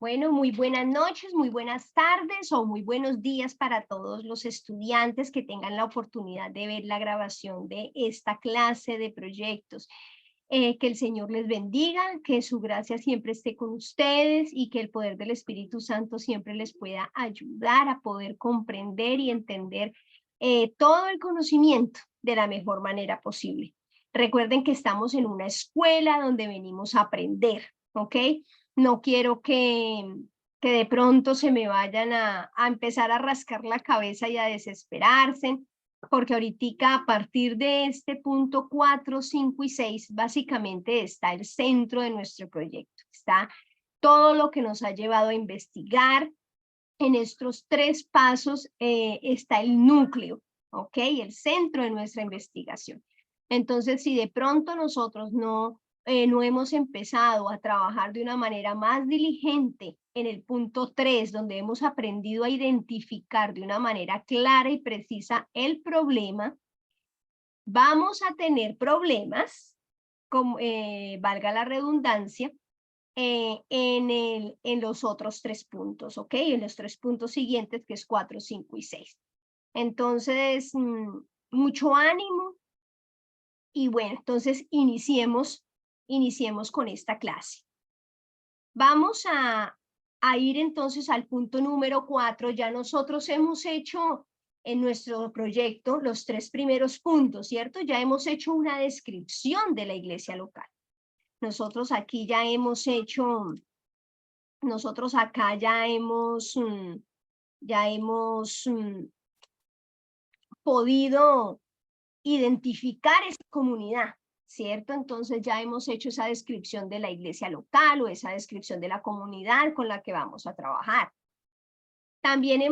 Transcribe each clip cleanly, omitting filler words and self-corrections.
Bueno, muy buenas noches, muy buenas tardes o muy buenos días para todos los estudiantes que tengan la oportunidad de ver la grabación de esta clase de proyectos. Que el Señor les bendiga, que su gracia siempre esté con ustedes y que el poder del Espíritu Santo siempre les pueda ayudar a poder comprender y entender todo el conocimiento de la mejor manera posible. Recuerden que estamos en una escuela donde venimos a aprender, ¿ok? No quiero que de pronto se me vayan a empezar a rascar la cabeza y a desesperarse, porque ahorita a partir de este punto 4, 5 y 6, básicamente está el centro de nuestro proyecto. Está todo lo que nos ha llevado a investigar. En estos 3 pasos está el núcleo, ¿ok? El centro de nuestra investigación. Entonces, si de pronto nosotros no hemos empezado a trabajar de una manera más diligente en el punto 3, donde hemos aprendido a identificar de una manera clara y precisa el problema, vamos a tener problemas, como, valga la redundancia, en los otros 3 puntos, ¿ok? En los 3 puntos siguientes, que es 4, 5 y 6. Entonces, mucho ánimo y bueno, entonces iniciemos con esta clase. Vamos a ir entonces al punto número 4. Ya nosotros hemos hecho en nuestro proyecto los 3 primeros puntos, ¿cierto? Ya hemos hecho una descripción de la iglesia local. Nosotros aquí ya hemos hecho, nosotros acá ya hemos podido identificar esa comunidad, ¿cierto? Entonces ya hemos hecho esa descripción de la iglesia local o esa descripción de la comunidad con la que vamos a trabajar. También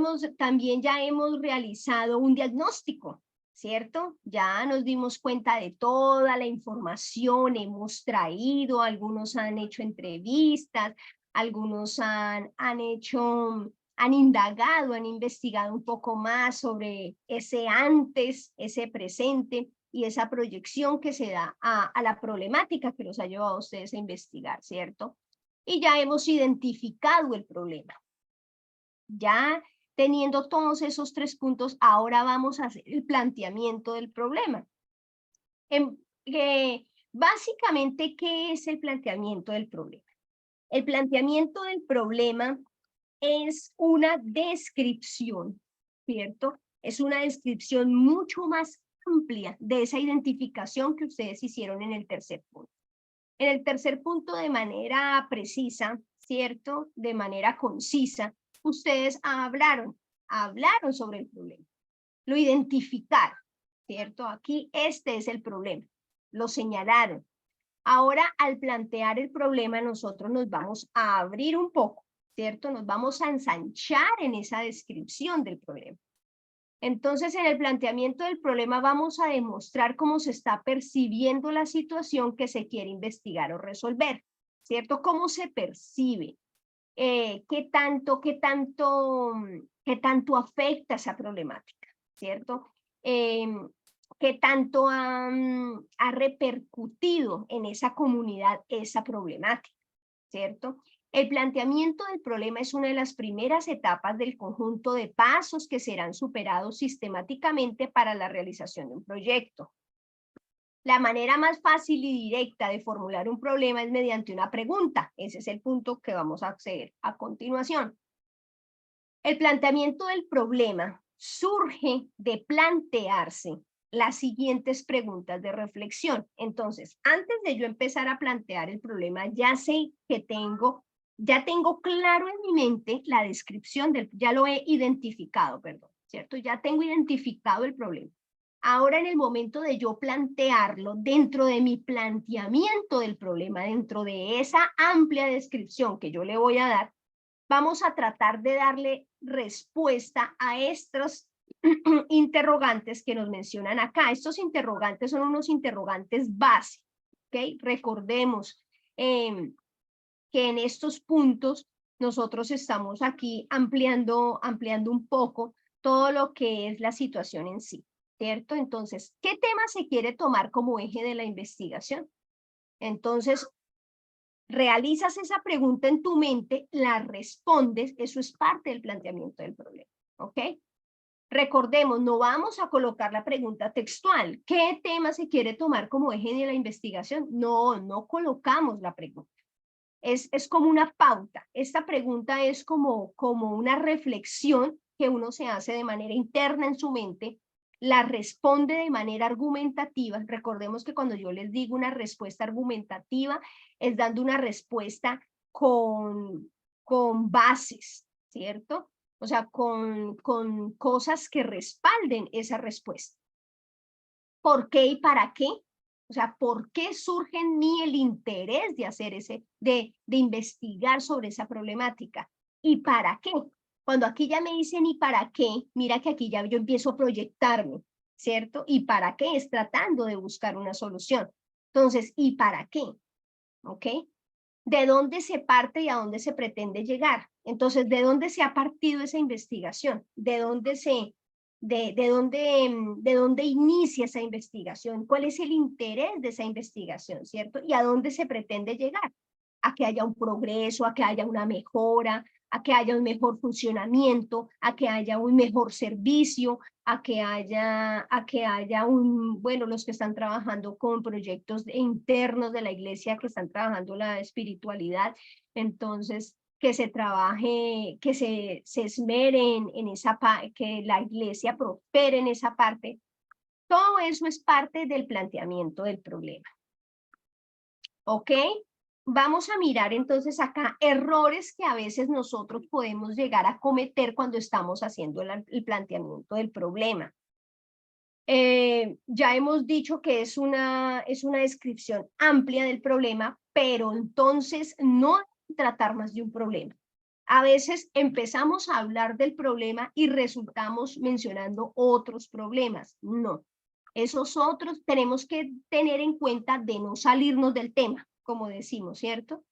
ya hemos realizado un diagnóstico, ¿cierto? Ya nos dimos cuenta de toda la información, hemos traído, algunos han hecho entrevistas, algunos han indagado, han investigado un poco más sobre ese antes, ese presente y esa proyección que se da a la problemática que los ha llevado a ustedes a investigar, ¿cierto? Y ya hemos identificado el problema. Ya teniendo todos esos 3 puntos, ahora vamos a hacer el planteamiento del problema. Básicamente, ¿qué es el planteamiento del problema? El planteamiento del problema es una descripción, ¿cierto? Es una descripción mucho más amplia de esa identificación que ustedes hicieron en el tercer punto. En el tercer punto, de manera precisa, ¿cierto? De manera concisa, ustedes hablaron sobre el problema, lo identificaron, ¿cierto? Aquí este es el problema, lo señalaron. Ahora, al plantear el problema, nosotros nos vamos a abrir un poco, ¿cierto? Nos vamos a ensanchar en esa descripción del problema. Entonces, en el planteamiento del problema vamos a demostrar cómo se está percibiendo la situación que se quiere investigar o resolver, ¿cierto? ¿Cómo se percibe? ¿Qué tanto afecta esa problemática? ¿Cierto? ¿Qué tanto ha repercutido en esa comunidad esa problemática? ¿Cierto? El planteamiento del problema es una de las primeras etapas del conjunto de pasos que serán superados sistemáticamente para la realización de un proyecto. La manera más fácil y directa de formular un problema es mediante una pregunta. Ese es el punto que vamos a hacer a continuación. El planteamiento del problema surge de plantearse las siguientes preguntas de reflexión. Entonces, antes de yo empezar a plantear el problema, ya sé que ya tengo claro en mi mente la descripción ya lo he identificado, perdón, ¿cierto? Ya tengo identificado el problema. Ahora, en el momento de yo plantearlo, dentro de mi planteamiento del problema, dentro de esa amplia descripción que yo le voy a dar, vamos a tratar de darle respuesta a estos interrogantes que nos mencionan acá. Estos interrogantes son unos interrogantes base, ¿ok? Recordemos que en estos puntos nosotros estamos aquí ampliando un poco todo lo que es la situación en sí, ¿cierto? Entonces, ¿qué tema se quiere tomar como eje de la investigación? Entonces, realizas esa pregunta en tu mente, la respondes, eso es parte del planteamiento del problema, ¿ok? Recordemos, no vamos a colocar la pregunta textual. ¿Qué tema se quiere tomar como eje de la investigación? No, no colocamos la pregunta. Es como una pauta. Esta pregunta es como una reflexión que uno se hace de manera interna en su mente, la responde de manera argumentativa. Recordemos que cuando yo les digo una respuesta argumentativa, es dando una respuesta con bases, ¿cierto? O sea, con cosas que respalden esa respuesta. ¿Por qué y para qué? O sea, ¿por qué surge en mí el interés de hacer de investigar sobre esa problemática? ¿Y para qué? Cuando aquí ya me dicen ¿y para qué? Mira que aquí ya yo empiezo a proyectarme, ¿cierto? ¿Y para qué? Es tratando de buscar una solución. Entonces, ¿y para qué? ¿Ok? ¿De dónde se parte y a dónde se pretende llegar? Entonces, ¿de dónde se ha partido esa investigación? ¿De dónde inicia esa investigación? ¿Cuál es el interés de esa investigación, cierto? ¿Y a dónde se pretende llegar? A que haya un progreso, a que haya una mejora, a que haya un mejor funcionamiento, a que haya un mejor servicio, a que haya bueno, los que están trabajando con proyectos internos de la iglesia, que están trabajando la espiritualidad, entonces que se trabaje, que se esmeren en esa parte, que la iglesia prospere en esa parte. Todo eso es parte del planteamiento del problema. ¿Ok? Vamos a mirar entonces acá errores que a veces nosotros podemos llegar a cometer cuando estamos haciendo el planteamiento del problema. Ya hemos dicho que es una descripción amplia del problema, pero entonces no tratar más de un problema. A veces empezamos a hablar del problema y resultamos mencionando otros problemas. No, esos otros tenemos que tener en cuenta de no salirnos del tema, como decimos, ¿cierto?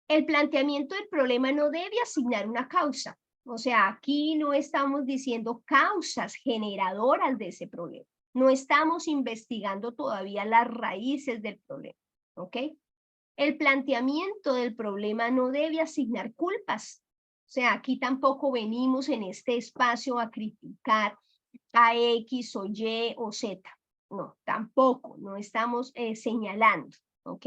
El planteamiento del problema no debe asignar una causa. O sea, aquí no estamos diciendo causas generadoras de ese problema. No estamos investigando todavía las raíces del problema, ¿ok? El planteamiento del problema no debe asignar culpas. O sea, aquí tampoco venimos en este espacio a criticar a X o Y o Z. No, tampoco, no estamos señalando, ¿ok?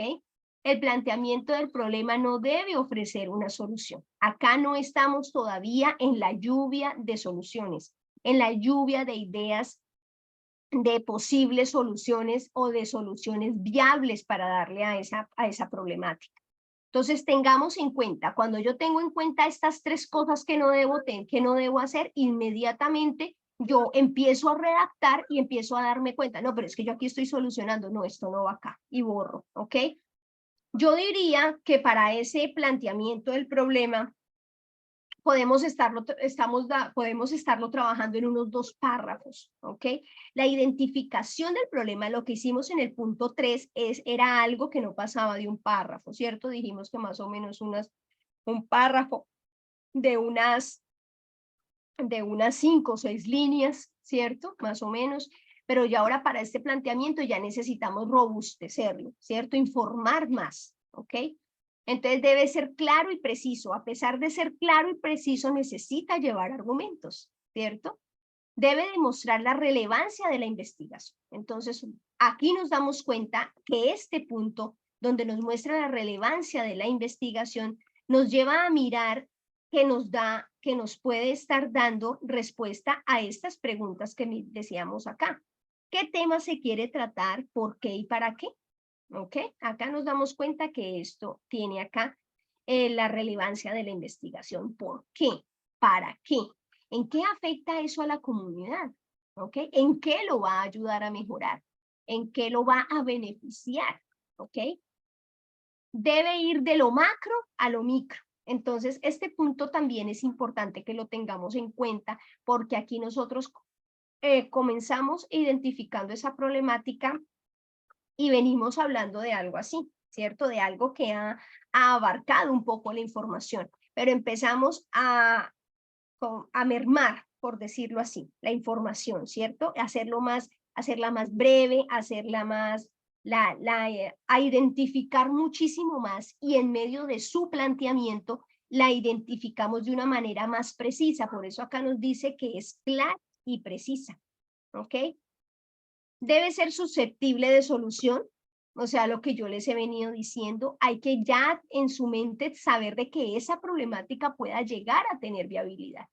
El planteamiento del problema no debe ofrecer una solución. Acá no estamos todavía en la lluvia de soluciones, en la lluvia de ideas de posibles soluciones o de soluciones viables para darle a esa problemática. Entonces, tengamos en cuenta, cuando yo tengo en cuenta estas tres cosas que no debo hacer, inmediatamente yo empiezo a redactar y empiezo a darme cuenta, no, pero es que yo aquí estoy solucionando, no, esto no va acá, y borro, ¿ok? Yo diría que para ese planteamiento del problema podemos estarlo trabajando en unos 2 párrafos, ¿ok? La identificación del problema, lo que hicimos en el punto 3 era algo que no pasaba de un párrafo, ¿cierto? Dijimos que más o menos un párrafo de unas 5 o 6 líneas, ¿cierto? Más o menos. Pero ya ahora para este planteamiento ya necesitamos robustecerlo, ¿cierto? Informar más, ¿ok? Entonces debe ser claro y preciso. A pesar de ser claro y preciso, necesita llevar argumentos, ¿cierto? Debe demostrar la relevancia de la investigación. Entonces, aquí nos damos cuenta que este punto, donde nos muestra la relevancia de la investigación, nos lleva a mirar que nos puede estar dando respuesta a estas preguntas que decíamos acá. ¿Qué tema se quiere tratar? ¿Por qué y para qué? ¿Ok? Acá nos damos cuenta que esto tiene acá la relevancia de la investigación. ¿Por qué? ¿Para qué? ¿En qué afecta eso a la comunidad? ¿Ok? ¿En qué lo va a ayudar a mejorar? ¿En qué lo va a beneficiar? ¿Ok? Debe ir de lo macro a lo micro. Entonces, este punto también es importante que lo tengamos en cuenta porque aquí nosotros comenzamos identificando esa problemática y venimos hablando de algo así, ¿cierto? De algo que ha abarcado un poco la información, pero empezamos a mermar, por decirlo así, la información, ¿cierto? Hacerla más breve, hacerla más a identificar muchísimo más, y en medio de su planteamiento la identificamos de una manera más precisa. Por eso acá nos dice que es clara y precisa, ¿ok? Debe ser susceptible de solución, o sea, lo que yo les he venido diciendo, hay que ya en su mente saber de que esa problemática pueda llegar a tener viabilidad.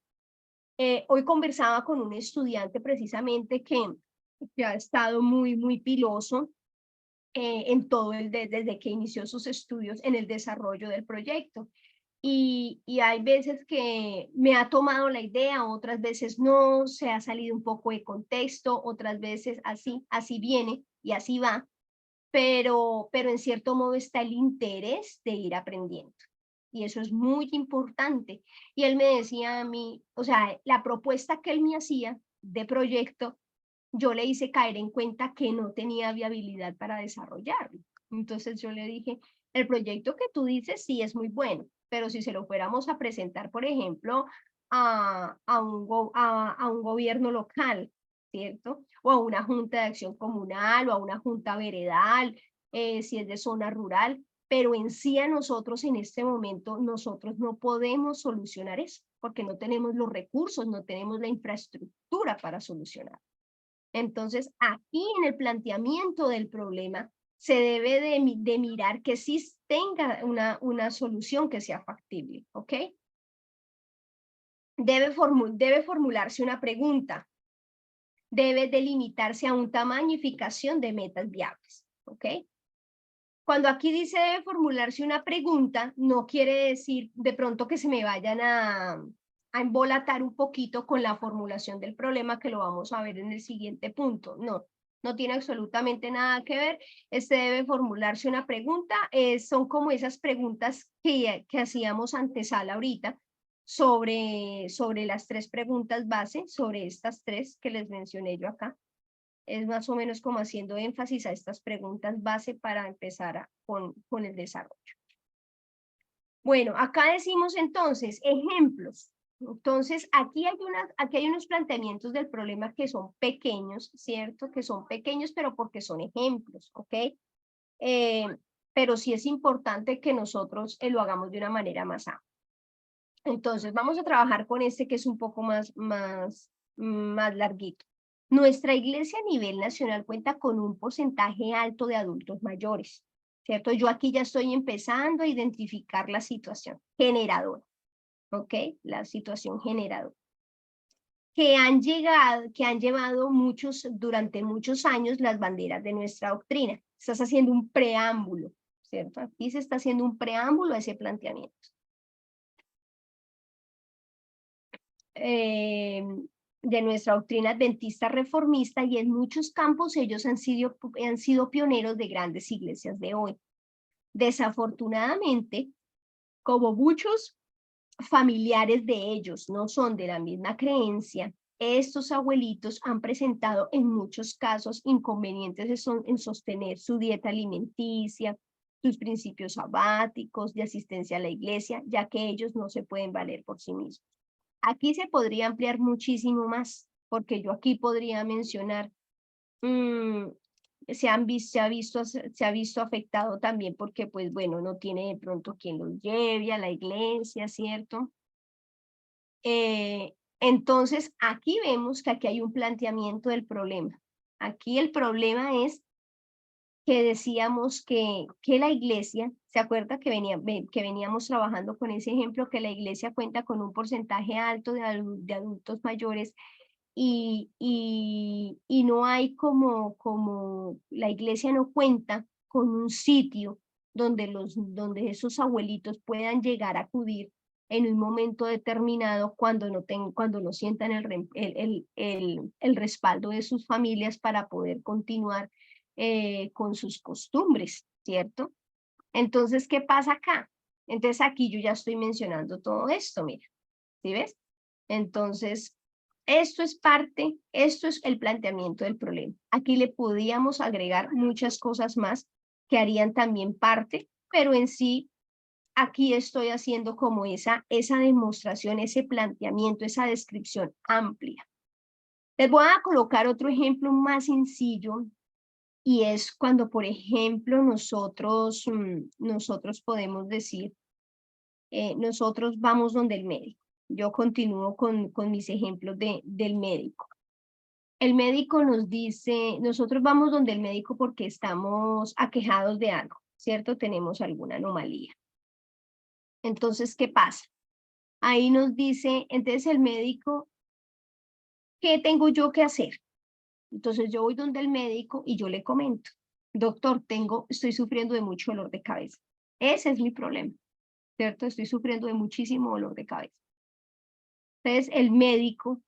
Hoy conversaba con un estudiante precisamente que ha estado muy piloso en todo desde que inició sus estudios en el desarrollo del proyecto. Y hay veces que me ha tomado la idea, otras veces no, se ha salido un poco de contexto, otras veces así viene y así va, pero en cierto modo está el interés de ir aprendiendo. Y eso es muy importante. Y él me decía a mí, o sea, la propuesta que él me hacía de proyecto, yo le hice caer en cuenta que no tenía viabilidad para desarrollarlo. Entonces yo le dije, el proyecto que tú dices sí es muy bueno, pero si se lo fuéramos a presentar, por ejemplo, a un gobierno local, ¿cierto? O a una junta de acción comunal o a una junta veredal, si es de zona rural, pero en sí a nosotros en este momento, nosotros no podemos solucionar eso, porque no tenemos los recursos, no tenemos la infraestructura para solucionar. Entonces, aquí en el planteamiento del problema, se debe de mirar que sí tenga una solución que sea factible, ¿ok? Debe formularse una pregunta, debe delimitarse a un tamaño y eficacia de metas viables, ¿ok? Cuando aquí dice debe formularse una pregunta, no quiere decir de pronto que se me vayan a embolatar un poquito con la formulación del problema, que lo vamos a ver en el siguiente punto. No, no tiene absolutamente nada que ver. Debe formularse una pregunta. Son como esas preguntas que hacíamos antesala ahorita sobre las 3 preguntas base, sobre estas 3 que les mencioné yo acá. Es más o menos como haciendo énfasis a estas preguntas base para empezar con el desarrollo. Bueno, acá decimos entonces ejemplos. Entonces, aquí hay unos planteamientos del problema que son pequeños, ¿cierto? Que son pequeños, pero porque son ejemplos, ¿ok? Pero sí es importante que nosotros lo hagamos de una manera más amplia. Entonces, vamos a trabajar con este que es un poco más larguito. Nuestra iglesia a nivel nacional cuenta con un porcentaje alto de adultos mayores, ¿cierto? Yo aquí ya estoy empezando a identificar la situación generadora, ¿ok? La situación generadora. Que han llevado durante muchos años las banderas de nuestra doctrina. Estás haciendo un preámbulo, ¿cierto? Aquí se está haciendo un preámbulo a ese planteamiento. De nuestra doctrina adventista reformista, y en muchos campos ellos han sido pioneros de grandes iglesias de hoy. Desafortunadamente, como muchos familiares de ellos no son de la misma creencia, estos abuelitos han presentado en muchos casos inconvenientes en sostener su dieta alimenticia, sus principios sabáticos de asistencia a la iglesia, ya que ellos no se pueden valer por sí mismos. Aquí se podría ampliar muchísimo más, porque yo aquí podría mencionar, se ha visto afectado también porque, pues bueno, no tiene de pronto quien los lleve a la iglesia, ¿cierto? Entonces, aquí vemos que aquí hay un planteamiento del problema. Aquí el problema es que decíamos que la iglesia, ¿se acuerda que veníamos trabajando con ese ejemplo, que la iglesia cuenta con un porcentaje alto de adultos mayores y no hay como la iglesia no cuenta con un sitio donde esos abuelitos puedan llegar a acudir en un momento determinado cuando no sientan el respaldo de sus familias para poder continuar con sus costumbres, ¿cierto? Entonces, ¿qué pasa acá? Entonces aquí yo ya estoy mencionando todo esto, mira, ¿sí ves? Entonces, esto es el planteamiento del problema. Aquí le podíamos agregar muchas cosas más que harían también parte, pero en sí, aquí estoy haciendo como esa demostración, ese planteamiento, esa descripción amplia. Les voy a colocar otro ejemplo más sencillo y es cuando, por ejemplo, nosotros podemos decir, nosotros vamos donde el médico. Yo continúo con mis ejemplos del médico. El médico nos dice, nosotros vamos donde el médico porque estamos aquejados de algo, ¿cierto? Tenemos alguna anomalía. Entonces, ¿qué pasa? Ahí nos dice, entonces el médico, ¿qué tengo yo que hacer? Entonces yo voy donde el médico y yo le comento, doctor, estoy sufriendo de mucho dolor de cabeza. Ese es mi problema, ¿cierto? Estoy sufriendo de muchísimo dolor de cabeza. Entonces el médico,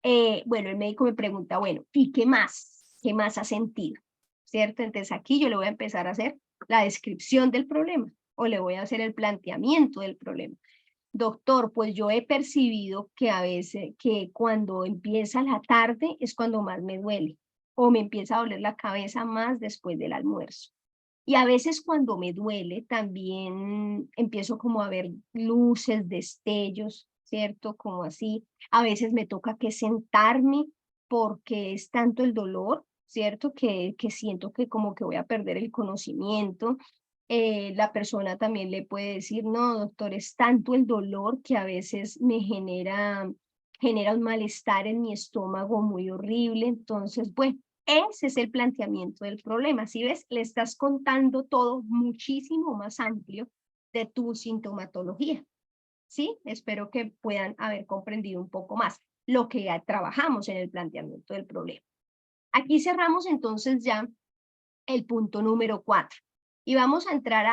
el médico me pregunta, bueno, ¿y qué más? ¿Qué más ha sentido? ¿Cierto? Entonces aquí yo le voy a empezar a hacer la descripción del problema o le voy a hacer el planteamiento del problema. Doctor, pues yo he percibido que a veces, que cuando empieza la tarde es cuando más me duele o me empieza a doler la cabeza más después del almuerzo. Y a veces cuando me duele también empiezo como a ver luces, destellos, ¿cierto? Como así. A veces me toca que sentarme porque es tanto el dolor, ¿cierto? Que siento que como que voy a perder el conocimiento. La persona también le puede decir, no, doctor, es tanto el dolor que a veces me genera un malestar en mi estómago muy horrible. Entonces, bueno, ese es el planteamiento del problema. Si ves, le estás contando todo muchísimo más amplio de tu sintomatología. ¿Sí? Espero que puedan haber comprendido un poco más lo que ya trabajamos en el planteamiento del problema. Aquí cerramos entonces ya el punto número 4 y vamos a entrar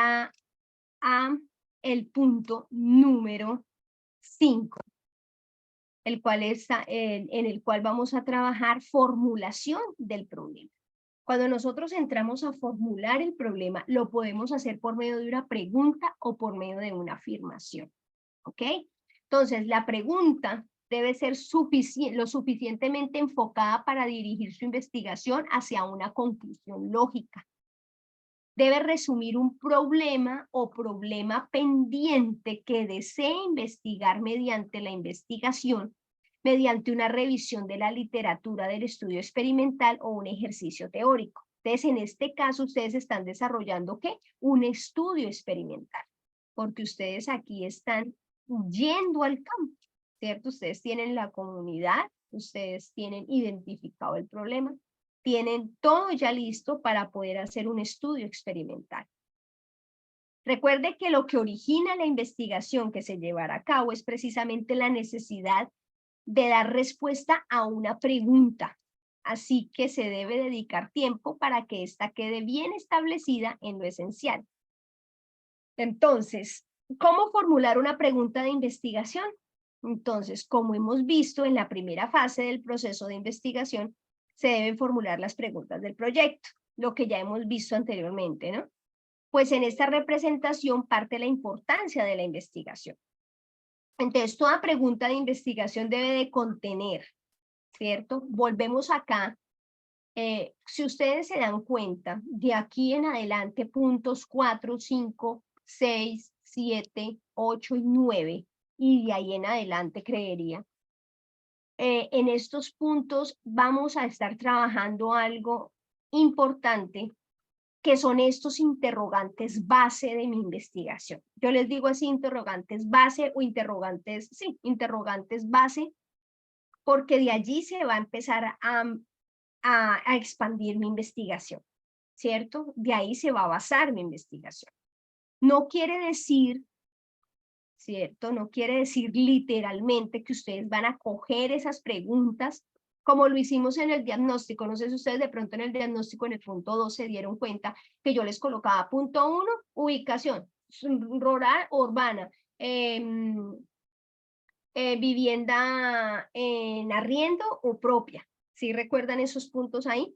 a el punto número 5, el cual en el cual vamos a trabajar formulación del problema. Cuando nosotros entramos a formular el problema, lo podemos hacer por medio de una pregunta o por medio de una afirmación. ¿Ok? Entonces, la pregunta debe ser lo suficientemente enfocada para dirigir su investigación hacia una conclusión lógica. Debe resumir un problema o problema pendiente que desee investigar mediante la investigación, mediante una revisión de la literatura del estudio experimental o un ejercicio teórico. Entonces, en este caso, ustedes están desarrollando, ¿qué? Un estudio experimental, porque ustedes aquí están yendo al campo, ¿cierto? Ustedes tienen la comunidad, ustedes tienen identificado el problema, tienen todo ya listo para poder hacer un estudio experimental. Recuerde que lo que origina la investigación que se llevará a cabo es precisamente la necesidad de dar respuesta a una pregunta. Así que se debe dedicar tiempo para que ésta quede bien establecida en lo esencial. Entonces, ¿cómo formular una pregunta de investigación? Entonces, como hemos visto en la primera fase del proceso de investigación, se deben formular las preguntas del proyecto, lo que ya hemos visto anteriormente, ¿no? Pues en esta representación parte la importancia de la investigación. Entonces, toda pregunta de investigación debe de contener, ¿cierto? Volvemos acá. Si ustedes se dan cuenta, de aquí en adelante, puntos 4, 5, 6, 7, 8 y 9, y de ahí en adelante creería, en estos puntos vamos a estar trabajando algo importante, que son estos interrogantes base de mi investigación. Yo les digo así, interrogantes base o interrogantes, sí, interrogantes base, porque de allí se va a empezar a expandir mi investigación, ¿cierto? De ahí se va a basar mi investigación. No quiere decir, ¿cierto? No quiere decir literalmente que ustedes van a coger esas preguntas como lo hicimos en el diagnóstico. No sé si ustedes de pronto en el diagnóstico, en el punto 2, se dieron cuenta que yo les colocaba punto 1, ubicación, rural, urbana, vivienda en arriendo o propia. ¿Sí recuerdan esos puntos ahí?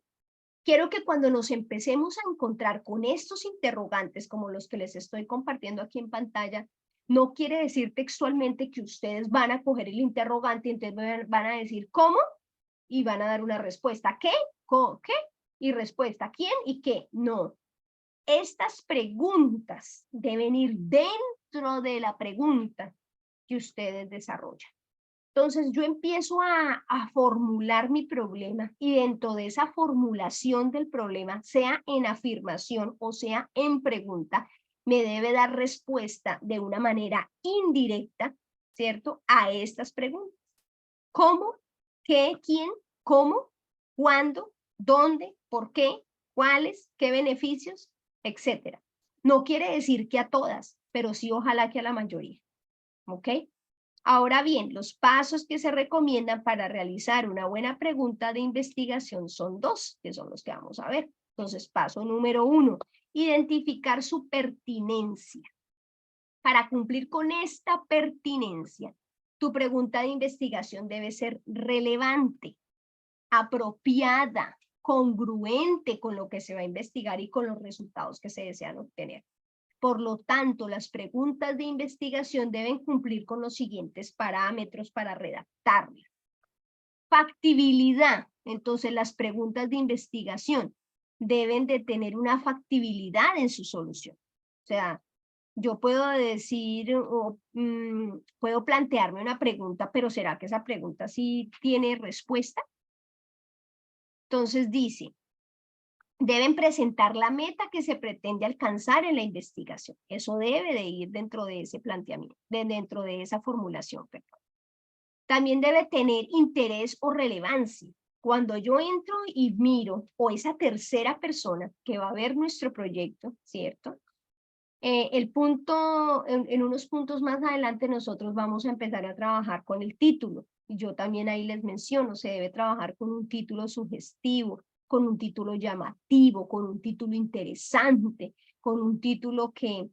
Quiero que cuando nos empecemos a encontrar con estos interrogantes, como los que les estoy compartiendo aquí en pantalla, no quiere decir textualmente que ustedes van a coger el interrogante y entonces van a decir ¿cómo? Y van a dar una respuesta. ¿Qué? ¿Qué? Y respuesta. ¿Quién y qué? No. Estas preguntas deben ir dentro de la pregunta que ustedes desarrollan. Entonces yo empiezo a formular mi problema y dentro de esa formulación del problema, sea en afirmación o sea en pregunta, me debe dar respuesta de una manera indirecta, ¿cierto? A estas preguntas. ¿Cómo? ¿Qué? ¿Quién? ¿Cómo? ¿Cuándo? ¿Dónde? ¿Por qué? ¿Cuáles? ¿Qué beneficios? Etcétera. No quiere decir que a todas, pero sí ojalá que a la mayoría. ¿Ok? Ahora bien, los pasos que se recomiendan para realizar una buena pregunta de investigación son dos, que son los que vamos a ver. Entonces, paso número 1, identificar su pertinencia. Para cumplir con esta pertinencia, tu pregunta de investigación debe ser relevante, apropiada, congruente con lo que se va a investigar y con los resultados que se desean obtener. Por lo tanto, las preguntas de investigación deben cumplir con los siguientes parámetros para redactarla. Factibilidad. Entonces, las preguntas de investigación deben de tener una factibilidad en su solución. O sea, yo puedo decir, puedo plantearme una pregunta, pero ¿será que esa pregunta sí tiene respuesta? Entonces dice, deben presentar la meta que se pretende alcanzar en la investigación. Eso debe de ir dentro de ese planteamiento, dentro de esa formulación. Perdón. También debe tener interés o relevancia. Cuando yo entro y miro, o esa tercera persona que va a ver nuestro proyecto, ¿cierto? En unos puntos más adelante nosotros vamos a empezar a trabajar con el título. Y yo también ahí les menciono, se debe trabajar con un título sugestivo, con un título llamativo, con un título interesante, con un título que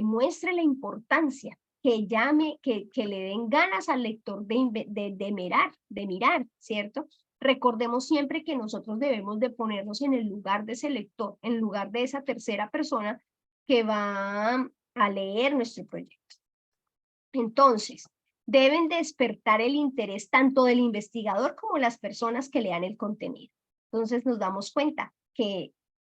muestre la importancia, que llame, que le den ganas al lector de mirar, ¿cierto? Recordemos siempre que nosotros debemos de ponernos en el lugar de ese lector, en lugar de esa tercera persona que va a leer nuestro proyecto. Entonces, deben despertar el interés tanto del investigador como las personas que lean el contenido. Entonces nos damos cuenta que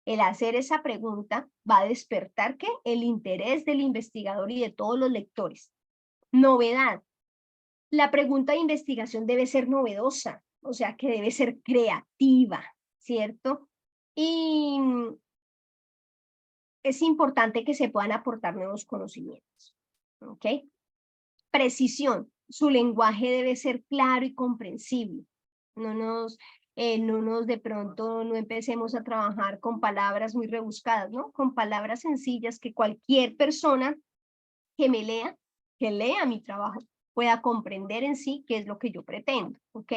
el hacer esa pregunta va a despertar ¿qué? El interés del investigador y de todos los lectores. Novedad. La pregunta de investigación debe ser novedosa, o sea que debe ser creativa, ¿cierto? Y es importante que se puedan aportar nuevos conocimientos, ¿ok? Precisión, su lenguaje debe ser claro y comprensible. No nos de pronto no empecemos a trabajar con palabras muy rebuscadas, ¿no? Con palabras sencillas que cualquier persona que me lea, que lea mi trabajo, pueda comprender en sí qué es lo que yo pretendo, ¿ok?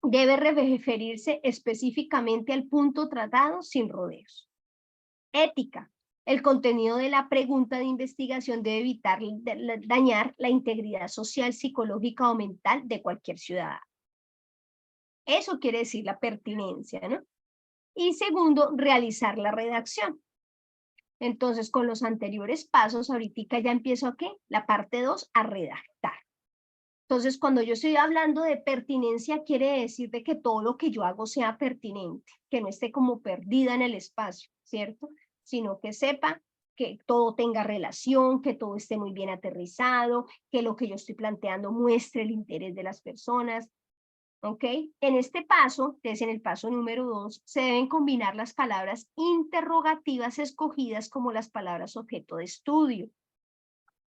Debe referirse específicamente al punto tratado sin rodeos. Ética. El contenido de la pregunta de investigación debe evitar dañar la integridad social, psicológica o mental de cualquier ciudadano. Eso quiere decir la pertinencia, ¿no? Y segundo, realizar la redacción. Entonces, con los anteriores pasos, ahorita ya empiezo a ¿qué? La parte 2, a redactar. Entonces, cuando yo estoy hablando de pertinencia, quiere decir de que todo lo que yo hago sea pertinente, que no esté como perdida en el espacio, ¿cierto? Sino que sepa que todo tenga relación, que todo esté muy bien aterrizado, que lo que yo estoy planteando muestre el interés de las personas, ¿ok? En este paso, que es en el paso número 2, se deben combinar las palabras interrogativas escogidas como las palabras objeto de estudio.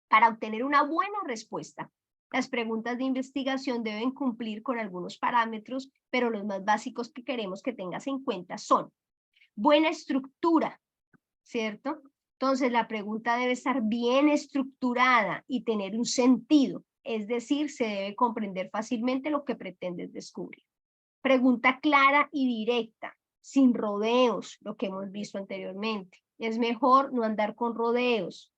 Para obtener una buena respuesta, las preguntas de investigación deben cumplir con algunos parámetros, pero los más básicos que queremos que tengas en cuenta son buena estructura, ¿cierto? Entonces la pregunta debe estar bien estructurada y tener un sentido, es decir, se debe comprender fácilmente lo que pretendes descubrir. Pregunta clara y directa, sin rodeos, lo que hemos visto anteriormente. Es mejor no andar con rodeos.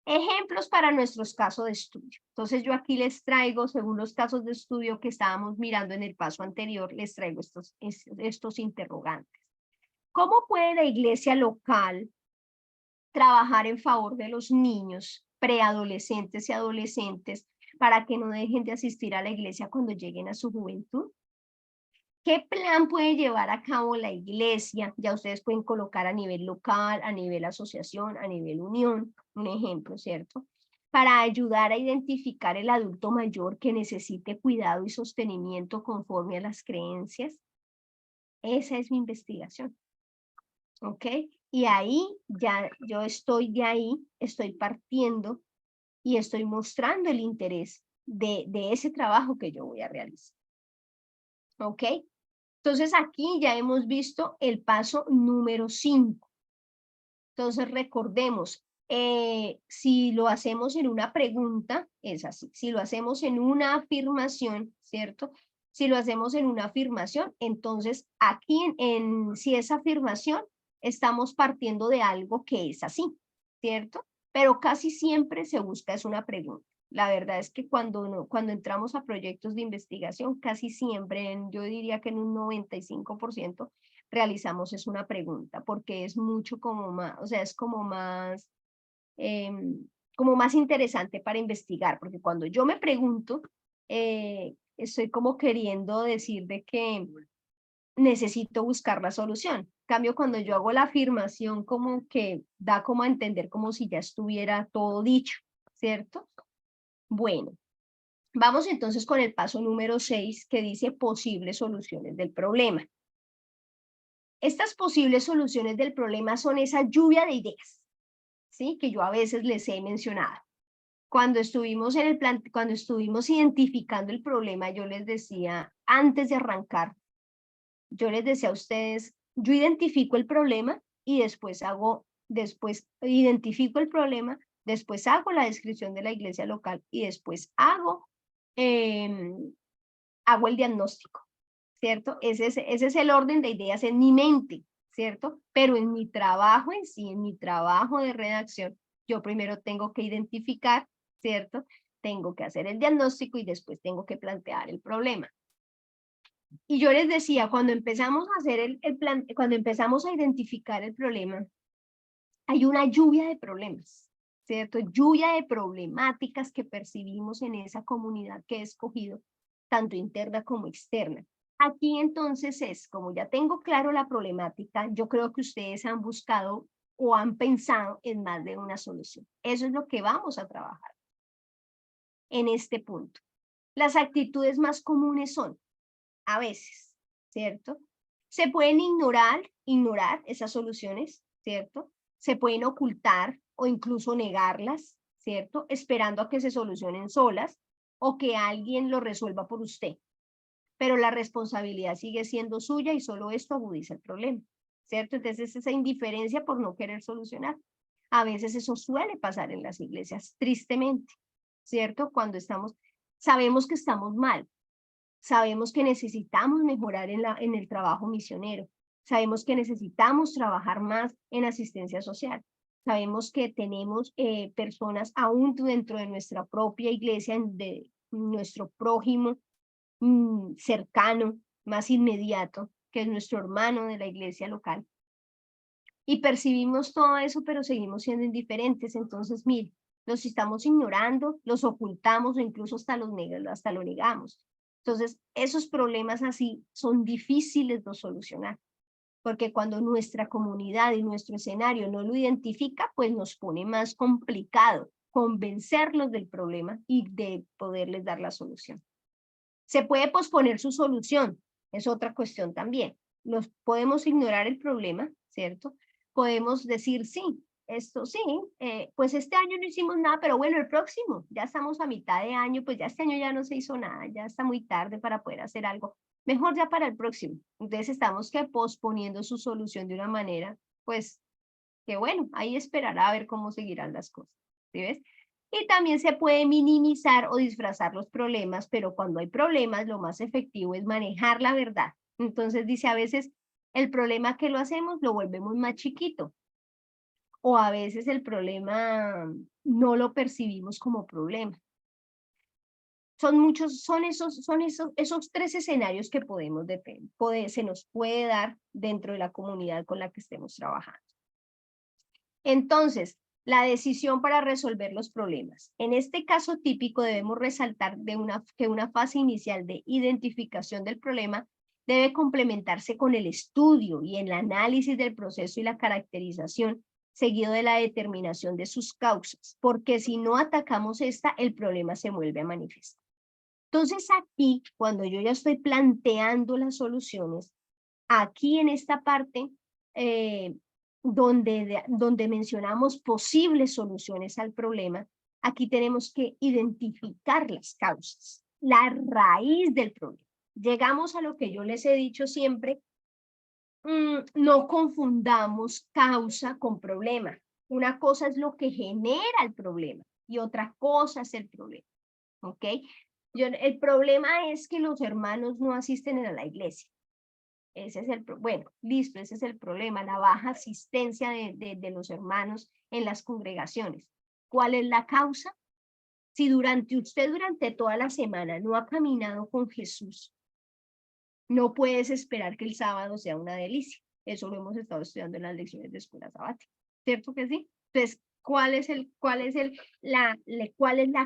Ejemplos para nuestros casos de estudio. Entonces yo aquí les traigo, según los casos de estudio que estábamos mirando en el paso anterior, les traigo estos interrogantes. ¿Cómo puede la iglesia local trabajar en favor de los niños, preadolescentes y adolescentes para que no dejen de asistir a la iglesia cuando lleguen a su juventud? ¿Qué plan puede llevar a cabo la iglesia? Ya ustedes pueden colocar a nivel local, a nivel asociación, a nivel unión, un ejemplo, ¿cierto? para ayudar a identificar el adulto mayor que necesite cuidado y sostenimiento conforme a las creencias. Esa es mi investigación. ¿Ok? Y ahí ya yo estoy de ahí, estoy partiendo y estoy mostrando el interés de ese trabajo que yo voy a realizar. ¿Ok? Entonces aquí ya hemos visto el paso número 5. Entonces recordemos, si lo hacemos en una pregunta, es así. Si lo hacemos en una afirmación, ¿cierto? Si lo hacemos en una afirmación, entonces aquí si es afirmación, estamos partiendo de algo que es así, ¿cierto? Pero casi siempre se busca es una pregunta. La verdad es que cuando entramos a proyectos de investigación, casi siempre, yo diría que en un 95%, realizamos es una pregunta, porque es mucho como más, o sea, es como más interesante para investigar, porque cuando yo me pregunto, estoy como queriendo decir de que necesito buscar la solución. En cambio, cuando yo hago la afirmación, como que da como a entender como si ya estuviera todo dicho, ¿cierto? Bueno, vamos entonces con el paso número 6, que dice posibles soluciones del problema. Estas posibles soluciones del problema son esa lluvia de ideas, ¿sí? Que yo a veces les he mencionado. Cuando estuvimos cuando estuvimos identificando el problema, yo les decía, antes de arrancar, yo les decía a ustedes, yo identifico el problema y después identifico el problema, después hago la descripción de la iglesia local y después hago el diagnóstico, ¿cierto? Ese es el orden de ideas en mi mente, ¿cierto? Pero en mi trabajo en sí, en mi trabajo de redacción, yo primero tengo que identificar, ¿cierto? Tengo que hacer el diagnóstico y después tengo que plantear el problema. Y yo les decía, cuando empezamos a hacer cuando empezamos a identificar el problema, hay una lluvia de problemas, ¿cierto? Lluvia de problemáticas que percibimos en esa comunidad que he escogido, tanto interna como externa. Aquí entonces como ya tengo claro la problemática, yo creo que ustedes han buscado o han pensado en más de una solución. Eso es lo que vamos a trabajar en este punto. Las actitudes más comunes son, a veces, ¿cierto? Se pueden ignorar esas soluciones, ¿cierto? Se pueden ocultar o incluso negarlas, ¿cierto? Esperando a que se solucionen solas o que alguien lo resuelva por usted. Pero la responsabilidad sigue siendo suya y solo esto agudiza el problema, ¿cierto? Entonces esa indiferencia por no querer solucionar. A veces eso suele pasar en las iglesias, tristemente, ¿cierto? Cuando sabemos que estamos mal, sabemos que necesitamos mejorar en el trabajo misionero, sabemos que necesitamos trabajar más en asistencia social, sabemos que tenemos personas aún dentro de nuestra propia iglesia, de nuestro prójimo cercano, más inmediato, que es nuestro hermano de la iglesia local. Y percibimos todo eso, pero seguimos siendo indiferentes. Entonces, mire, los estamos ignorando, los ocultamos o incluso hasta lo negamos. Entonces, esos problemas así son difíciles de solucionar, porque cuando nuestra comunidad y nuestro escenario no lo identifica, pues nos pone más complicado convencerlos del problema y de poderles dar la solución. Se puede posponer su solución, es otra cuestión también. Nos podemos ignorar el problema, ¿cierto? Podemos decir, sí, esto sí, pues este año no hicimos nada, pero bueno, el próximo, ya estamos a mitad de año, pues ya este año ya no se hizo nada, ya está muy tarde para poder hacer algo, mejor ya para el próximo. Entonces estamos posponiendo su solución de una manera, pues, que bueno, ahí esperará a ver cómo seguirán las cosas, ¿sí ves? Y también se puede minimizar o disfrazar los problemas, pero cuando hay problemas, lo más efectivo es manejar la verdad. Entonces dice, a veces el problema que lo hacemos lo volvemos más chiquito, o a veces el problema no lo percibimos como problema. Son esos tres escenarios que se nos puede dar dentro de la comunidad con la que estemos trabajando. Entonces, la decisión para resolver los problemas. En este caso típico debemos resaltar que una fase inicial de identificación del problema debe complementarse con el estudio y el análisis del proceso y la caracterización seguido de la determinación de sus causas, porque si no atacamos esta, el problema se vuelve a manifestar. Entonces aquí, cuando yo ya estoy planteando las soluciones, aquí en esta parte donde mencionamos posibles soluciones al problema, aquí tenemos que identificar las causas, la raíz del problema. Llegamos a lo que yo les he dicho siempre, no confundamos causa con problema. Una cosa es lo que genera el problema y otra cosa es el problema, ¿ok? El problema es que los hermanos no asisten a la iglesia. Ese es bueno, listo, ese es el problema, la baja asistencia de los hermanos en las congregaciones. ¿Cuál es la causa? Si usted durante toda la semana no ha caminado con Jesús, no puedes esperar que el sábado sea una delicia. Eso lo hemos estado estudiando en las lecciones de escuela sabática. ¿Cierto que sí? Entonces, ¿cuál es la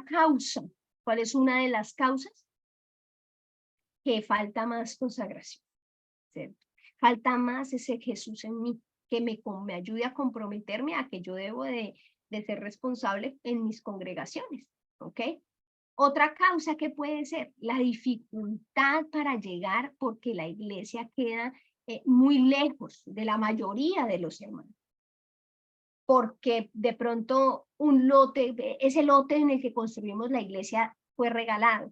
causa? ¿Cuál es una de las causas? Que falta más consagración. ¿Cierto? Falta más ese Jesús en mí, que me ayude a comprometerme a que yo debo de ser responsable en mis congregaciones, ¿ok? Otra causa que puede ser la dificultad para llegar porque la iglesia queda muy lejos de la mayoría de los hermanos. Porque de pronto ese lote en el que construimos la iglesia fue regalado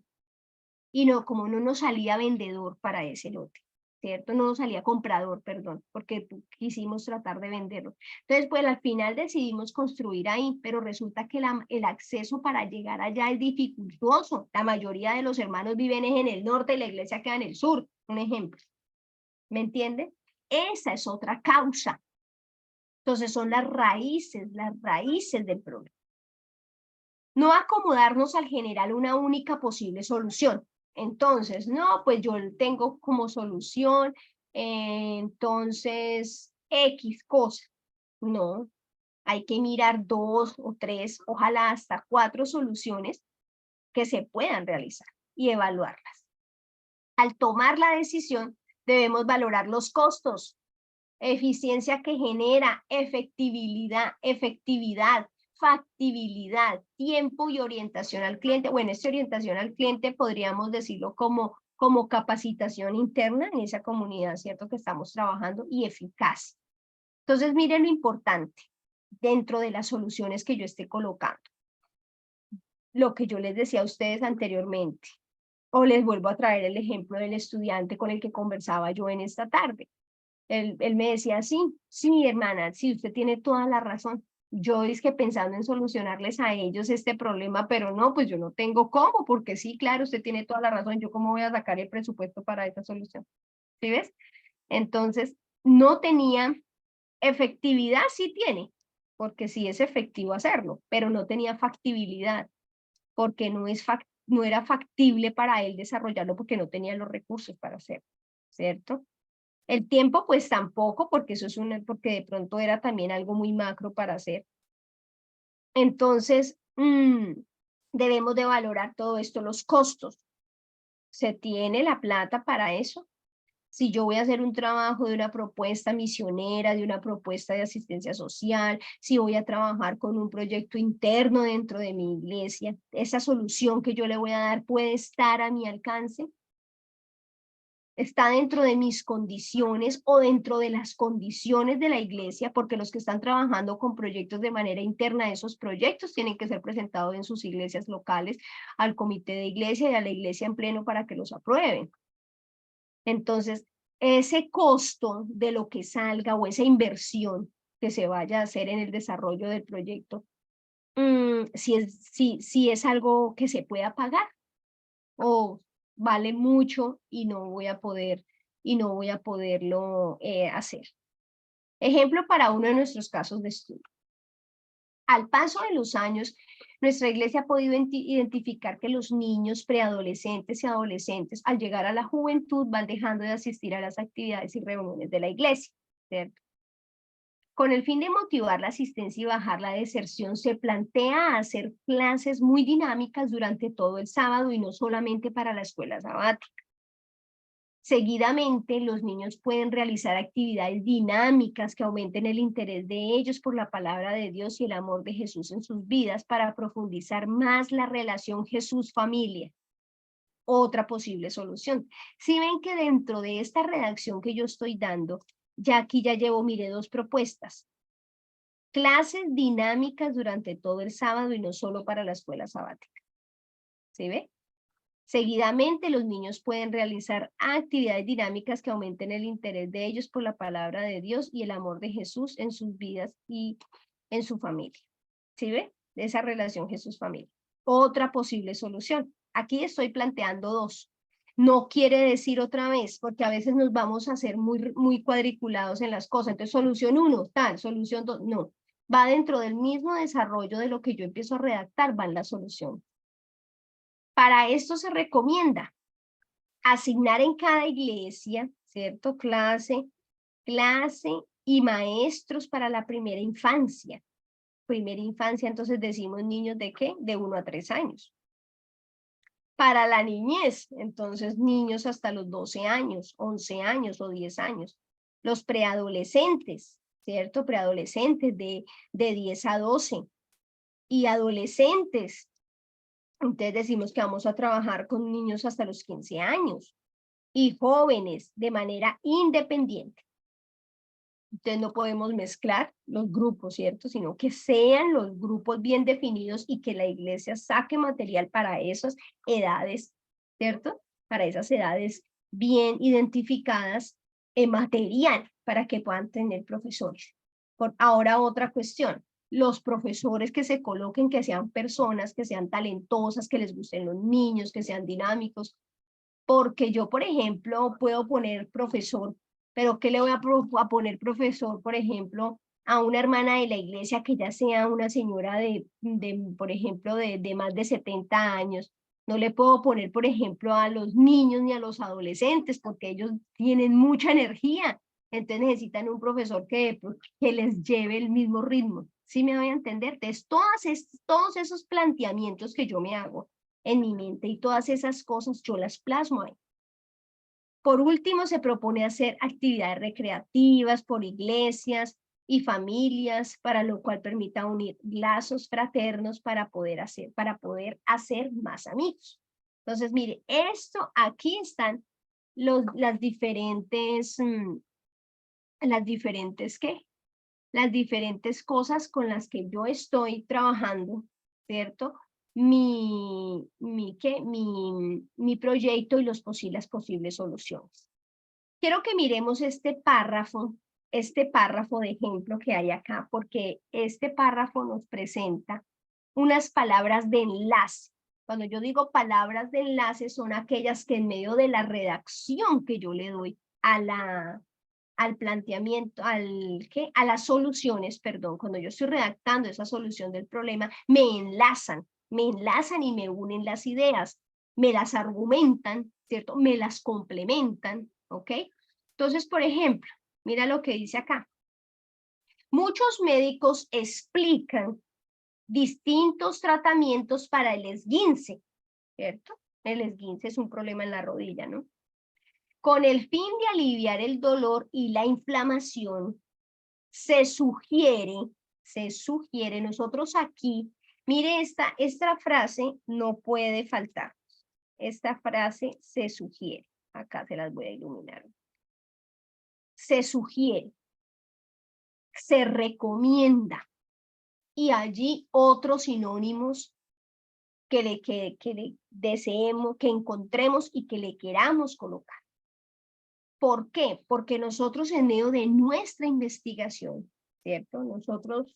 y como no nos salía vendedor para ese lote, ¿cierto? No nos salía comprador, perdón, porque quisimos tratar de venderlo. Entonces, pues al final decidimos construir ahí, pero resulta que el acceso para llegar allá es dificultoso. La mayoría de los hermanos viven en el norte y la iglesia queda en el sur, un ejemplo. ¿Me entiende? Esa es otra causa. Entonces son las raíces del problema. No acomodarnos al general una única posible solución. Entonces, no, pues yo tengo como solución, entonces, X cosa. No, hay que mirar 2 o 3, ojalá hasta 4 soluciones que se puedan realizar y evaluarlas. Al tomar la decisión, debemos valorar los costos, eficiencia que genera, efectividad, factibilidad, tiempo y orientación al cliente. Bueno, esta orientación al cliente podríamos decirlo como capacitación interna en esa comunidad, ¿cierto? Que estamos trabajando y eficaz. Entonces, miren lo importante dentro de las soluciones que yo esté colocando. Lo que yo les decía a ustedes anteriormente, o les vuelvo a traer el ejemplo del estudiante con el que conversaba yo en esta tarde. Él me decía, sí, hermana, sí, usted tiene toda la razón. Yo es que pensando en solucionarles a ellos este problema, pero no, pues yo no tengo cómo, porque sí, claro, usted tiene toda la razón, yo cómo voy a sacar el presupuesto para esta solución. ¿Sí ves? Entonces, no tenía efectividad, sí tiene, porque sí es efectivo hacerlo, pero no tenía factibilidad, porque no era factible para él desarrollarlo porque no tenía los recursos para hacerlo, ¿cierto? El tiempo, pues tampoco, porque porque de pronto era también algo muy macro para hacer. Entonces, debemos de valorar todo esto, los costos. ¿Se tiene la plata para eso? Si yo voy a hacer un trabajo de una propuesta misionera, de una propuesta de asistencia social, si voy a trabajar con un proyecto interno dentro de mi iglesia, esa solución que yo le voy a dar puede estar a mi alcance. Está dentro de mis condiciones o dentro de las condiciones de la iglesia, porque los que están trabajando con proyectos de manera interna, esos proyectos tienen que ser presentados en sus iglesias locales al comité de iglesia y a la iglesia en pleno para que los aprueben. Entonces, ese costo de lo que salga o esa inversión que se vaya a hacer en el desarrollo del proyecto, si es algo que se pueda pagar o vale mucho y no voy a poderlo hacer. Ejemplo para uno de nuestros casos de estudio. Al paso de los años, nuestra iglesia ha podido identificar que los niños, preadolescentes y adolescentes, al llegar a la juventud, van dejando de asistir a las actividades y reuniones de la iglesia, ¿cierto? Con el fin de motivar la asistencia y bajar la deserción, se plantea hacer clases muy dinámicas durante todo el sábado y no solamente para la escuela sabática. Seguidamente, los niños pueden realizar actividades dinámicas que aumenten el interés de ellos por la palabra de Dios y el amor de Jesús en sus vidas para profundizar más la relación Jesús-familia. Otra posible solución. Si ven que dentro de esta redacción que yo estoy dando, ya aquí ya llevo, mire, 2 propuestas. Clases dinámicas durante todo el sábado y no solo para la escuela sabática. ¿Sí ve? Seguidamente, los niños pueden realizar actividades dinámicas que aumenten el interés de ellos por la palabra de Dios y el amor de Jesús en sus vidas y en su familia. ¿Sí ve? Esa relación Jesús-familia. Otra posible solución. Aquí estoy planteando 2. No quiere decir otra vez, porque a veces nos vamos a hacer muy cuadriculados en las cosas. Entonces, solución 1, tal, solución 2, no. Va dentro del mismo desarrollo de lo que yo empiezo a redactar, va en la solución. Para esto se recomienda asignar en cada iglesia, ¿cierto? Clase y maestros para la primera infancia. Primera infancia, entonces decimos niños ¿de qué? De 1 a 3 años. Para la niñez, entonces niños hasta los 12 años, 11 años o 10 años. Los preadolescentes, ¿cierto? Preadolescentes de 10 a 12. Y adolescentes, entonces decimos que vamos a trabajar con niños hasta los 15 años y jóvenes de manera independiente. Entonces no podemos mezclar los grupos, ¿cierto? Sino que sean los grupos bien definidos y que la iglesia saque material para esas edades, ¿cierto? Para esas edades bien identificadas en material para que puedan tener profesores. Ahora otra cuestión. Los profesores que se coloquen, que sean personas, que sean talentosas, que les gusten los niños, que sean dinámicos, porque yo, por ejemplo, puedo poner profesor, pero ¿qué le voy a poner profesor, por ejemplo, a una hermana de la iglesia que ya sea una señora por ejemplo, de más de 70 años? No le puedo poner, por ejemplo, a los niños ni a los adolescentes, porque ellos tienen mucha energía, entonces necesitan un profesor que les lleve el mismo ritmo. ¿Sí me voy a entender? Entonces, todos esos planteamientos que yo me hago en mi mente y todas esas cosas yo las plasmo ahí. Por último, se propone hacer actividades recreativas por iglesias y familias, para lo cual permita unir lazos fraternos para poder hacer más amigos. Entonces, mire, aquí están las diferentes, ¿qué? Las diferentes cosas con las que yo estoy trabajando, ¿cierto? Mi proyecto y las posibles soluciones. Quiero que miremos este párrafo de ejemplo que hay acá, porque este párrafo nos presenta unas palabras de enlace. Cuando yo digo palabras de enlace, son aquellas que en medio de la redacción que yo le doy al planteamiento, a las soluciones, perdón, cuando yo estoy redactando esa solución del problema, me enlazan y me unen las ideas, me las argumentan, ¿cierto? Me las complementan, ¿ok? Entonces, por ejemplo, mira lo que dice acá. Muchos médicos explican distintos tratamientos para el esguince, ¿cierto? El esguince es un problema en la rodilla, ¿no? Con el fin de aliviar el dolor y la inflamación, se sugiere, nosotros aquí, mire esta frase no puede faltar. Esta frase se sugiere. Acá se las voy a iluminar. Se sugiere, se recomienda, y allí otros sinónimos que le deseemos, que encontremos y que le queramos colocar. ¿Por qué? Porque nosotros en medio de nuestra investigación, ¿cierto? Nosotros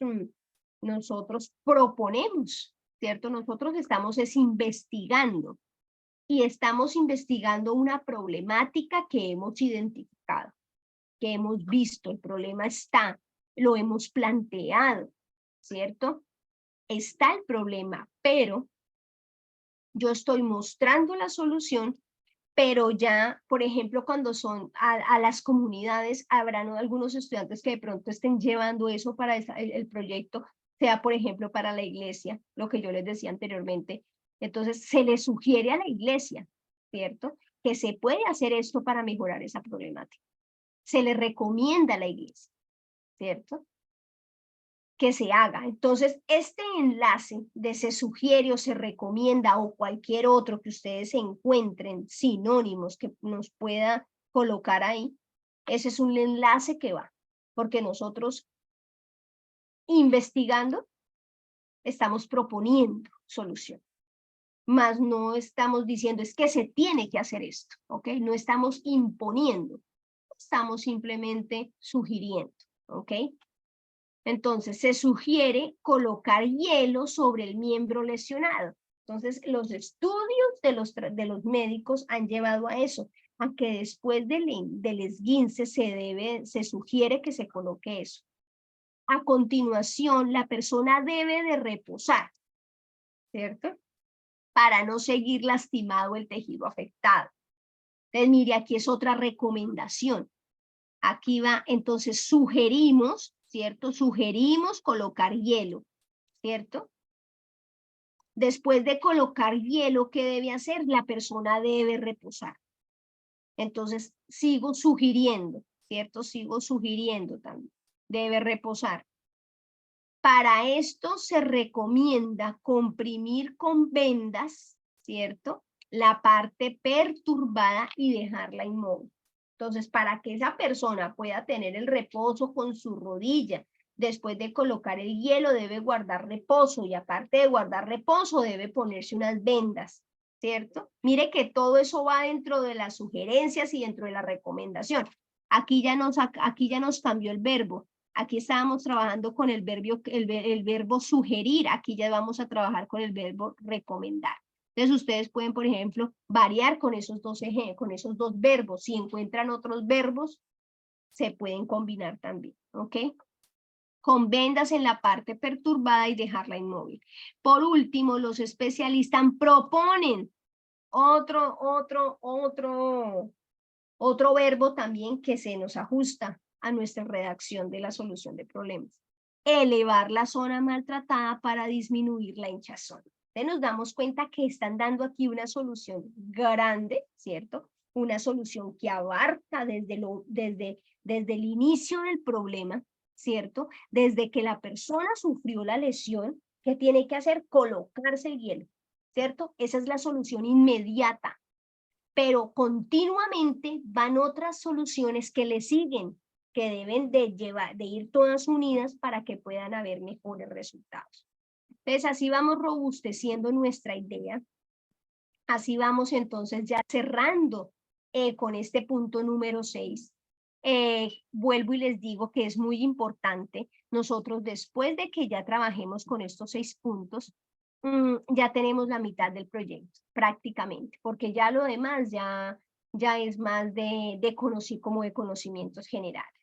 proponemos, ¿cierto? Nosotros estamos investigando y estamos investigando una problemática que hemos identificado, que hemos visto, el problema está, lo hemos planteado, ¿cierto? Está el problema, pero yo estoy mostrando la solución, pero ya, por ejemplo, cuando son a las comunidades, habrán algunos estudiantes que de pronto estén llevando eso para el proyecto, sea, por ejemplo, para la iglesia, lo que yo les decía anteriormente. Entonces, se le sugiere a la iglesia, ¿cierto? que se puede hacer esto para mejorar esa problemática. Se le recomienda a la iglesia, ¿cierto? Que se haga. Entonces, este enlace de se sugiere o se recomienda o cualquier otro que ustedes encuentren sinónimos que nos pueda colocar ahí, ese es un enlace que va, porque nosotros investigando estamos proponiendo solución, más no estamos diciendo es que se tiene que hacer esto, ¿ok? No estamos imponiendo, estamos simplemente sugiriendo, ¿ok? Entonces, se sugiere colocar hielo sobre el miembro lesionado. Entonces, los estudios de los médicos han llevado a eso, a que después del esguince se sugiere que se coloque eso. A continuación, la persona debe de reposar, ¿cierto? Para no seguir lastimado el tejido afectado. Entonces, mire, aquí es otra recomendación. Aquí va, entonces sugerimos, ¿cierto? Sugerimos colocar hielo, ¿cierto? Después de colocar hielo, ¿qué debe hacer? La persona debe reposar. Entonces, sigo sugiriendo, ¿cierto? Sigo sugiriendo también. Debe reposar. Para esto se recomienda comprimir con vendas, ¿cierto? La parte perturbada y dejarla inmóvil. Entonces, para que esa persona pueda tener el reposo con su rodilla, después de colocar el hielo debe guardar reposo y aparte de guardar reposo debe ponerse unas vendas, ¿cierto? Mire que todo eso va dentro de las sugerencias y dentro de la recomendación. Aquí ya nos cambió el verbo. Aquí estábamos trabajando con el verbo sugerir, aquí ya vamos a trabajar con el verbo recomendar. Entonces ustedes pueden, por ejemplo, variar con esos dos verbos. Si encuentran otros verbos, se pueden combinar también, ¿ok? Con vendas en la parte perturbada y dejarla inmóvil. Por último, los especialistas proponen otro verbo también que se nos ajusta a nuestra redacción de la solución de problemas. Elevar la zona maltratada para disminuir la hinchazón. Entonces nos damos cuenta que están dando aquí una solución grande, ¿cierto? Una solución que abarca desde el inicio del problema, ¿cierto? Desde que la persona sufrió la lesión, ¿qué tiene que hacer? Colocarse el hielo, ¿cierto? Esa es la solución inmediata. Pero continuamente van otras soluciones que le siguen, que deben de ir todas unidas para que puedan haber mejores resultados. Entonces, así vamos robusteciendo nuestra idea. Así vamos entonces ya cerrando con este punto número 6. Vuelvo y les digo que es muy importante. Nosotros después de que ya trabajemos con estos 6 puntos, ya tenemos la mitad del proyecto prácticamente, porque ya lo demás ya es más de conocimientos generales.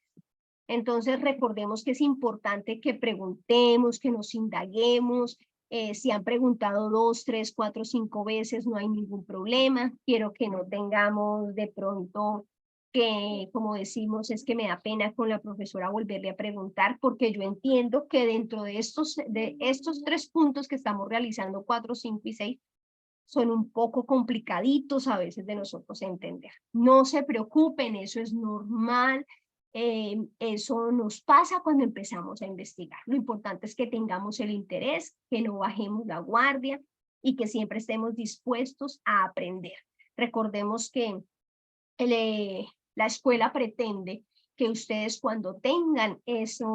Entonces recordemos que es importante que preguntemos, que nos indaguemos. Si han preguntado 2, 3, 4, 5 veces, no hay ningún problema. Quiero que no tengamos de pronto que, como decimos, es que me da pena con la profesora volverle a preguntar, porque yo entiendo que dentro de estos 3 puntos que estamos realizando, 4, 5 y 6, son un poco complicaditos a veces de nosotros entender. No se preocupen, eso es normal. Eso nos pasa cuando empezamos a investigar. Lo importante es que tengamos el interés, que no bajemos la guardia y que siempre estemos dispuestos a aprender. Recordemos que la escuela pretende que ustedes cuando tengan ese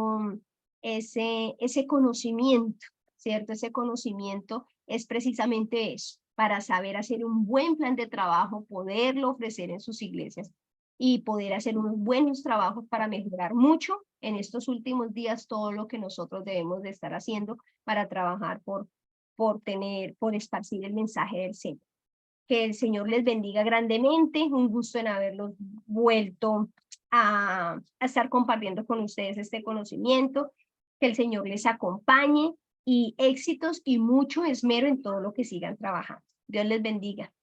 conocimiento, ¿cierto? Ese conocimiento es precisamente eso, para saber hacer un buen plan de trabajo, poderlo ofrecer en sus iglesias y poder hacer unos buenos trabajos para mejorar mucho en estos últimos días todo lo que nosotros debemos de estar haciendo para trabajar por esparcir el mensaje del Señor. Que el Señor les bendiga grandemente, un gusto en haberlos vuelto a estar compartiendo con ustedes este conocimiento, que el Señor les acompañe y éxitos y mucho esmero en todo lo que sigan trabajando. Dios les bendiga.